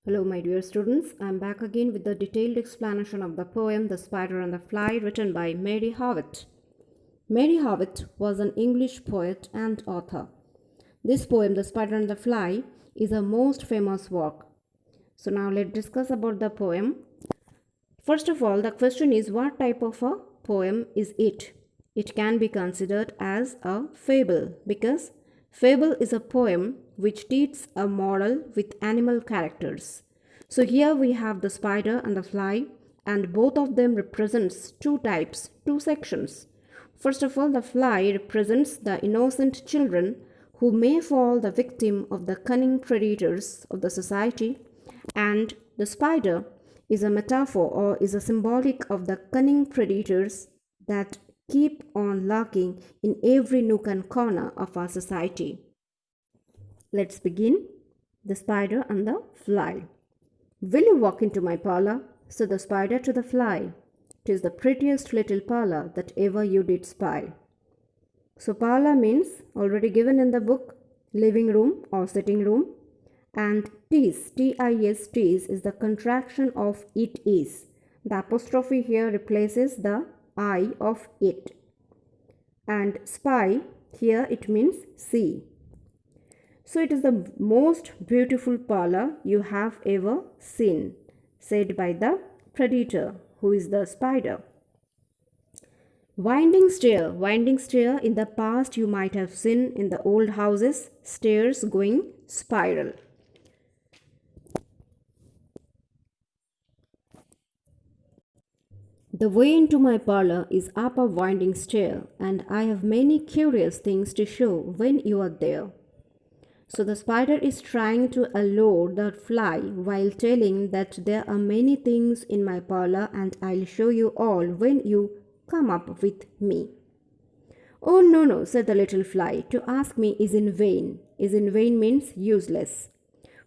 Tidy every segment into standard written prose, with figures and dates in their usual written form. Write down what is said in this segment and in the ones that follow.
Hello, my dear students. I'm back again with the detailed explanation of the poem The Spider and the Fly, written by Mary Howitt. Mary Howitt was an English poet and author. This poem, The Spider and the Fly, is her most famous work. So now let's discuss about the poem. First of all, the question is, what type of a poem is it? It can be considered as a fable because fable is a poem which teaches a moral with animal characters. So here we have the spider and the fly, and both of them represents two types, two sections. First of all, the fly represents the innocent children who may fall the victim of the cunning predators of the society, and the spider is a metaphor or is a symbolic of the cunning predators that keep on lurking in every nook and corner of our society. Let's begin. The spider and the fly. Will you walk into my parlor? Said the spider to the fly. 'Tis the prettiest little parlor that ever you did spy. So parlor means, already given in the book, living room or sitting room. And tis, T-I-S, is the contraction of it is. The apostrophe here replaces the I of it. And spy, here it means see. So it is the most beautiful parlor you have ever seen, said by the predator, who is the spider. Winding stair in the past you might have seen in the old houses, stairs going spiral. The way into my parlor is up a winding stair, and I have many curious things to show when you are there. So the spider is trying to allure the fly while telling that there are many things in my parlor and I'll show you all when you come up with me. Oh, no, no, said the little fly. To ask me is in vain. Is in vain means useless.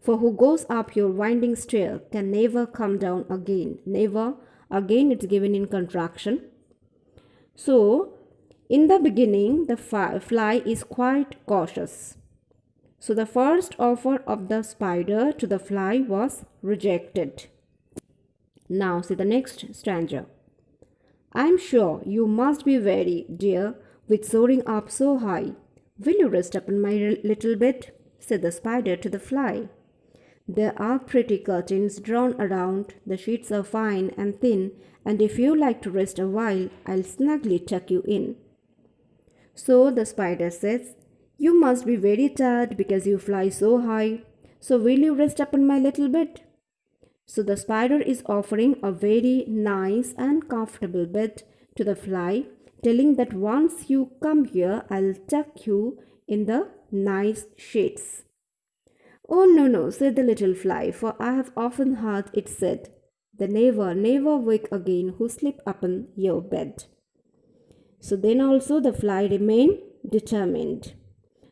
For who goes up your winding stair can never come down again. Never again, it's given in contraction. So, in the beginning, the fly is quite cautious. So, the first offer of the spider to the fly was rejected. Now, see the next stanza. I'm sure you must be weary, dear, with soaring up so high. Will you rest upon my little bed? Said the spider to the fly. There are pretty curtains drawn around, the sheets are fine and thin, and if you like to rest a while, I'll snugly tuck you in. So the spider says, You must be very tired because you fly so high, so will you rest upon my little bed? So the spider is offering a very nice and comfortable bed to the fly, telling that once you come here, I'll tuck you in the nice sheets. Oh, no, no, said the little fly, for I have often heard it said, the never, never wake again who sleep upon your bed. So then also the fly remained determined.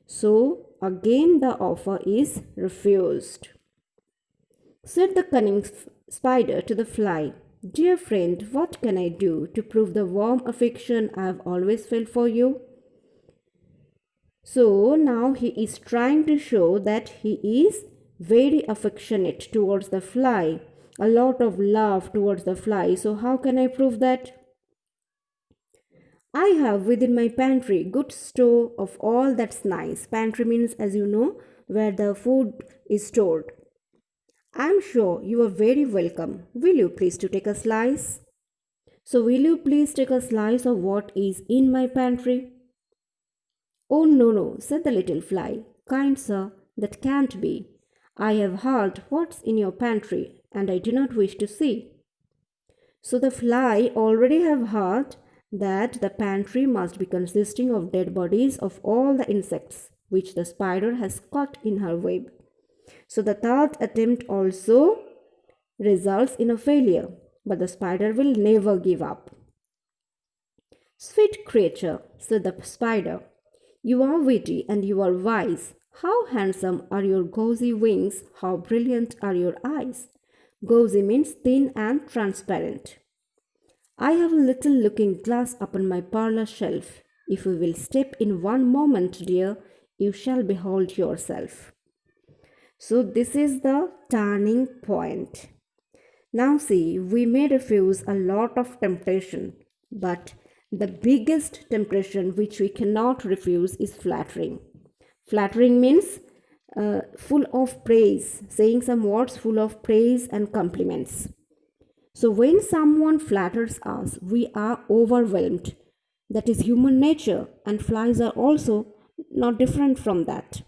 So again the offer is refused. Said the cunning spider to the fly, Dear friend, what can I do to prove the warm affection I have always felt for you? So now he is trying to show that he is very affectionate towards the fly, a lot of love towards the fly. So, how can I prove that? I have within my pantry good store of all that's nice. Pantry means, as you know, where the food is stored. I'm sure you are very welcome. Will you please to take a slice? So, will you please take a slice of what is in my pantry? Oh, no, no, said the little fly. Kind sir, that can't be. I have heard what's in your pantry, and I do not wish to see. So the fly already have heard that the pantry must be consisting of dead bodies of all the insects which the spider has caught in her web. So the third attempt also results in a failure, but the spider will never give up. Sweet creature, said the spider, you are witty and you are wise. How handsome are your gauzy wings, how brilliant are your eyes. Gauzy means thin and transparent. I have a little looking glass upon my parlor shelf. If you will step in one moment, dear, you shall behold yourself. So this is the turning point. Now see, we may refuse a lot of temptation, but the biggest temptation which we cannot refuse is flattering. Flattering means full of praise, saying some words full of praise and compliments. So when someone flatters us, we are overwhelmed. That is human nature, and flies are also not different from that.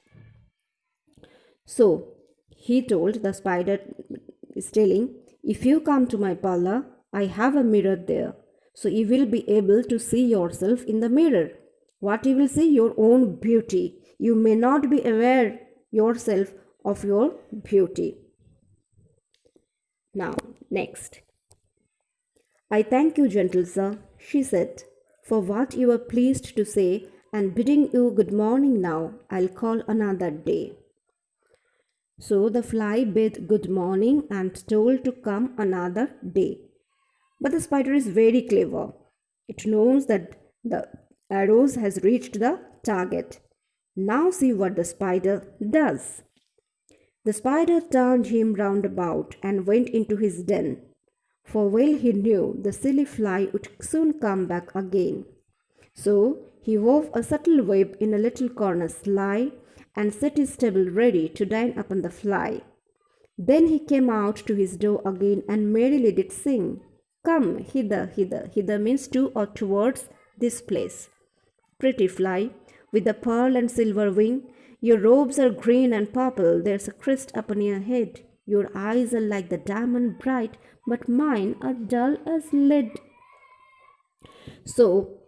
So he told, the spider is telling, if you come to my parlor, I have a mirror there. So you will be able to see yourself in the mirror. What you will see? Your own beauty. You may not be aware yourself of your beauty. Now, next. I thank you, gentle sir, she said, for what you are pleased to say, and bidding you good morning now, I'll call another day. So the fly bid good morning and told to come another day. But the spider is very clever. It knows that the arrows has reached the target. Now see what the spider does. The spider turned him round about and went into his den, for well he knew the silly fly would soon come back again. So he wove a subtle web in a little corner sly, and set his table ready to dine upon the fly. Then he came out to his door again and merrily did sing, come hither, hither. Hither means to or towards this place. Pretty fly, with the pearl and silver wing, your robes are green and purple, there's a crest upon your head. Your eyes are like the diamond bright, but mine are dull as lead. So,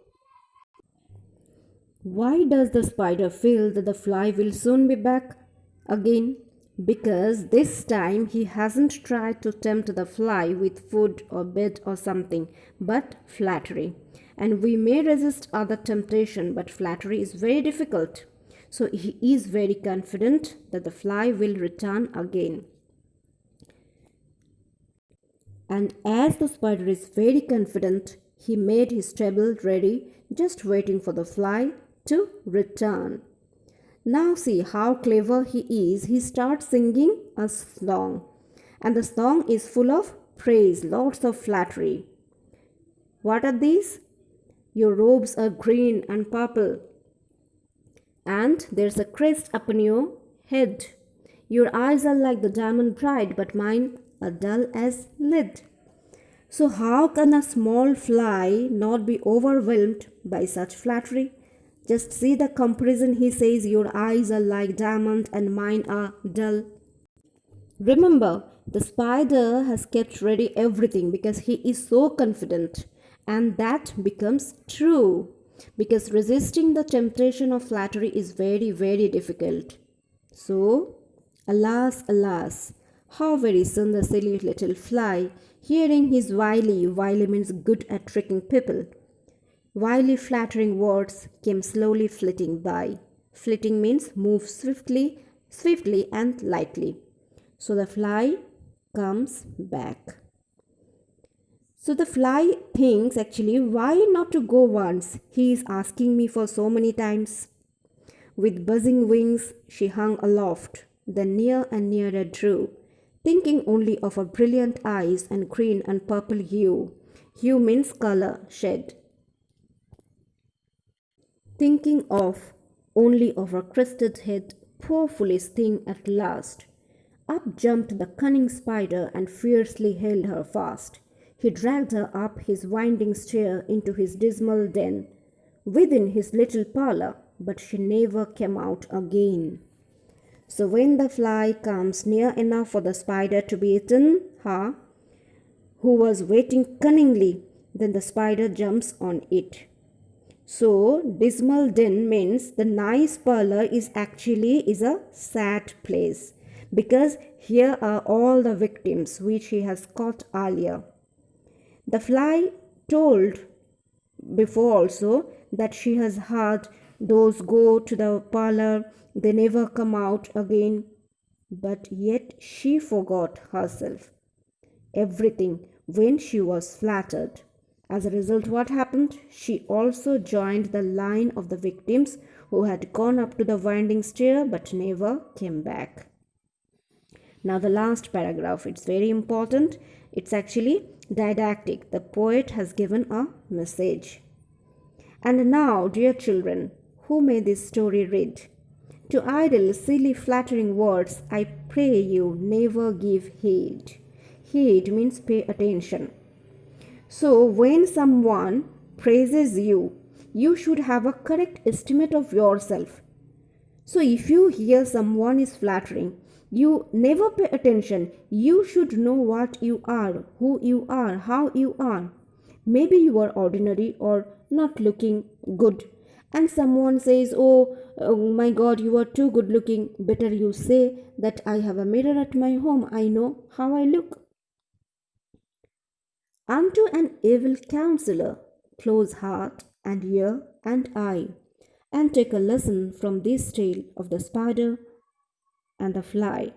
why does the spider feel that the fly will soon be back again? Because this time he hasn't tried to tempt the fly with food or bed or something, but flattery. And we may resist other temptation, but flattery is very difficult. So he is very confident that the fly will return again. And as the spider is very confident, he made his table ready, just waiting for the fly to return. Now see how clever he is. He starts singing a song, and the song is full of praise, lots of flattery. What are these? Your robes are green and purple, and there's a crest upon your head. Your eyes are like the diamond bright, but mine are dull as lead. So, how can a small fly not be overwhelmed by such flattery? Just see the comparison. He says, your eyes are like diamond and mine are dull. Remember, the spider has kept ready everything because he is so confident, and that becomes true because resisting the temptation of flattery is very, very difficult. So, alas, alas, how very soon the silly little fly, hearing his wily means good at tricking people, wily flattering words came slowly flitting by. Flitting means move swiftly and lightly. So the fly comes back. So the fly thinks actually, why not to go once? He is asking me for so many times. With buzzing wings, she hung aloft, then near and nearer drew, thinking only of her brilliant eyes and green and purple hue. Hue means color, shade. Thinking of only of her crested head, poor foolish thing at last. Up jumped the cunning spider and fiercely held her fast. He dragged her up his winding stair into his dismal den, within his little parlor, but she never came out again. So when the fly comes near enough for the spider to be eaten, who was waiting cunningly, then the spider jumps on it. So dismal den means the nice parlor is a sad place, because here are all the victims which he has caught earlier. The fly told before also that she has heard those go to the parlor, they never come out again, but yet she forgot herself, everything, when she was flattered. As a result, what happened? She also joined the line of the victims who had gone up to the winding stair but never came back. Now the last paragraph, it's very important. It's actually didactic. The poet has given a message. And now, dear children, who may this story read? To idle, silly, flattering words, I pray you never give heed. Heed means pay attention. So, when someone praises you, you should have a correct estimate of yourself. So, if you hear someone is flattering, you never pay attention. You should know what you are, who you are, how you are. Maybe you are ordinary or not looking good, and someone says, oh my god, you are too good looking. Better you say that I have a mirror at my home, I know how I look. Unto an evil counselor, close heart and ear and eye, and take a lesson from this tale of the spider and the fly.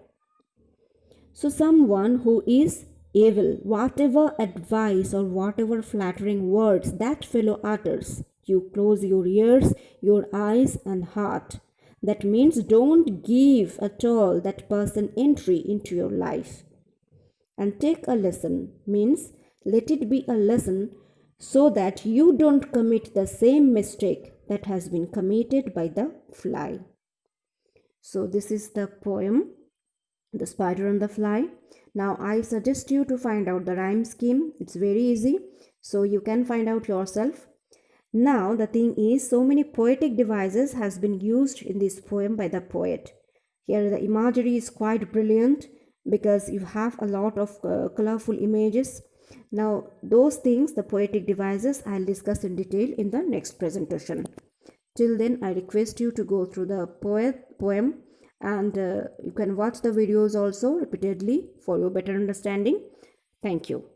So, someone who is evil, whatever advice or whatever flattering words that fellow utters, you close your ears, your eyes, and heart. That means don't give at all that person entry into your life. And take a lesson means let it be a lesson so that you don't commit the same mistake that has been committed by the fly. So, this is the poem The Spider and the Fly. Now I suggest you to find out the rhyme scheme. It's very easy, so you can find out yourself. Now the thing is, so many poetic devices has been used in this poem by the poet. Here the imagery is quite brilliant because you have a lot of colorful images. Now those things, the poetic devices, I'll discuss in detail in the next presentation. Till then, I request you to go through the poem, and you can watch the videos also repeatedly for your better understanding. Thank you.